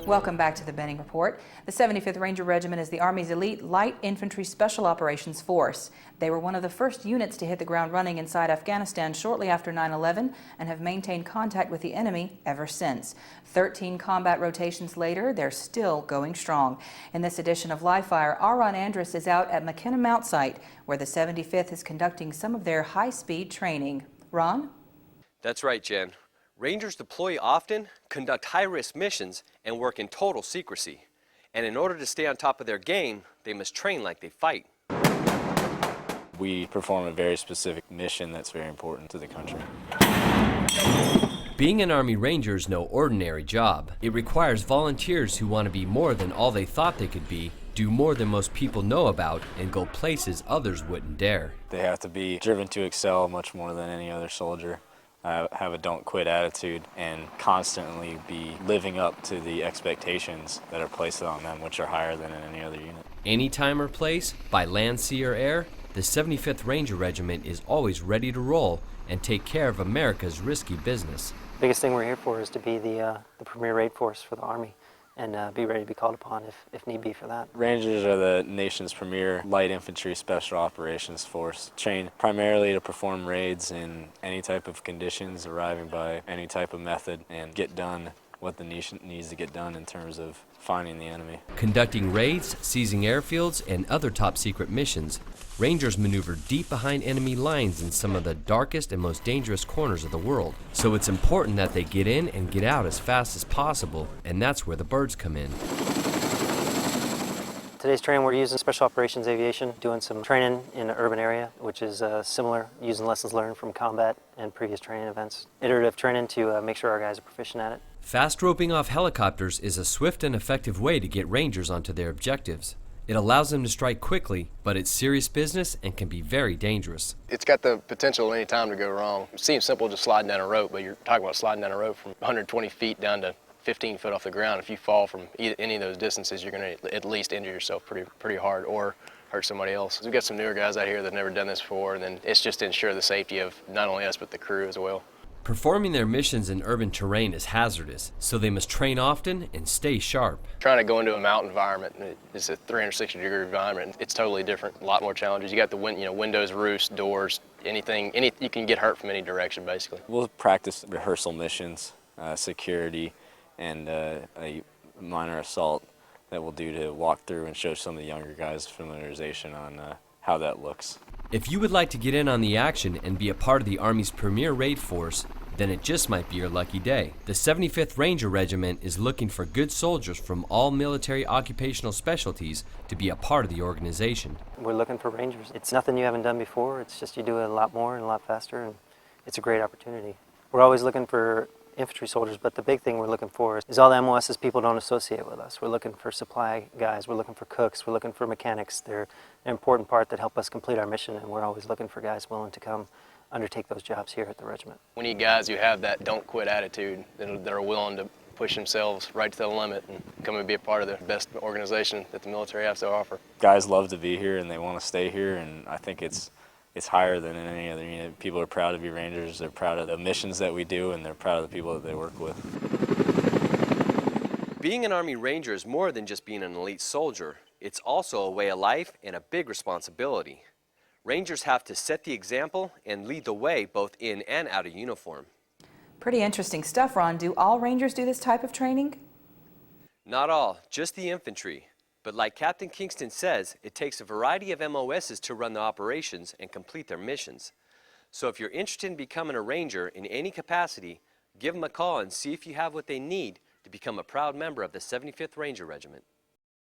Welcome back to the Benning Report. The 75th Ranger Regiment is the Army's elite light infantry special operations force. They were one of the first units to hit the ground running inside Afghanistan shortly after 9/11 and have maintained contact with the enemy ever since. 13 combat rotations later, they're still going strong. In this edition of Live Fire, our Ron Andrus is out at McKenna Mount Site, where the 75th is conducting some of their high-speed training. Ron? That's right, Jen. Rangers deploy often, conduct high-risk missions, and work in total secrecy. And in order to stay on top of their game, they must train like they fight. We perform a very specific mission that's very important to the country. Being an Army Ranger is no ordinary job. It requires volunteers who want to be more than all they thought they could be, do more than most people know about, and go places others wouldn't dare. They have to be driven to excel much more than any other soldier. Have a don't quit attitude and constantly be living up to the expectations that are placed on them, which are higher than in any other unit. Any time or place, by land, sea, or air, the 75th Ranger Regiment is always ready to roll and take care of America's risky business. The biggest thing we're here for is to be the premier raid force for the Army and be ready to be called upon if need be for that. Rangers are the nation's premier light infantry special operations force, trained primarily to perform raids in any type of conditions, arriving by any type of method, and get done what the nation needs to get done in terms of finding the enemy. Conducting raids, seizing airfields, and other top-secret missions, Rangers maneuver deep behind enemy lines in some of the darkest and most dangerous corners of the world. So it's important that they get in and get out as fast as possible, and that's where the birds come in. Today's training we're using Special Operations Aviation, doing some training in an urban area, which is similar, using lessons learned from combat and previous training events. Iterative training to make sure our guys are proficient at it. Fast roping off helicopters is a swift and effective way to get Rangers onto their objectives. It allows them to strike quickly, but it's serious business and can be very dangerous. It's got the potential any time to go wrong. It seems simple just sliding down a rope, but you're talking about sliding down a rope from 120 feet down to 15 foot off the ground. If you fall from any of those distances, you're going to at least injure yourself pretty hard or hurt somebody else. We've got some newer guys out here that have never done this before, and then it's just to ensure the safety of not only us but the crew as well. Performing their missions in urban terrain is hazardous, so they must train often and stay sharp. Trying to go into a mountain environment, it's a 360-degree environment. It's totally different, a lot more challenges. You got the windows, roofs, doors, anything. You can get hurt from any direction, basically. We'll practice rehearsal missions, security, and a minor assault that we'll do to walk through and show some of the younger guys familiarization on how that looks. If you would like to get in on the action and be a part of the Army's premier raid force, then it just might be your lucky day. The 75th Ranger Regiment is looking for good soldiers from all military occupational specialties to be a part of the organization. We're looking for Rangers. It's nothing you haven't done before. It's just you do it a lot more and a lot faster, and it's a great opportunity. We're always looking for infantry soldiers, but the big thing we're looking for is all the MOS's people don't associate with us. We're looking for supply guys, we're looking for cooks, we're looking for mechanics. They're an important part that help us complete our mission, and we're always looking for guys willing to come undertake those jobs here at the regiment. We need guys who have that don't quit attitude, that are willing to push themselves right to the limit and come and be a part of the best organization that the military has to offer. Guys love to be here and they want to stay here, and I think it's higher than in any other unit. People are proud to be Rangers, they're proud of the missions that we do, and they're proud of the people that they work with. Being an Army Ranger is more than just being an elite soldier. It's also a way of life and a big responsibility. Rangers have to set the example and lead the way both in and out of uniform. Pretty interesting stuff, Ron. Do all Rangers do this type of training? Not all, just the infantry. But like Captain Kingston says, it takes a variety of MOSs to run the operations and complete their missions. So if you're interested in becoming a Ranger in any capacity, give them a call and see if you have what they need to become a proud member of the 75th Ranger Regiment.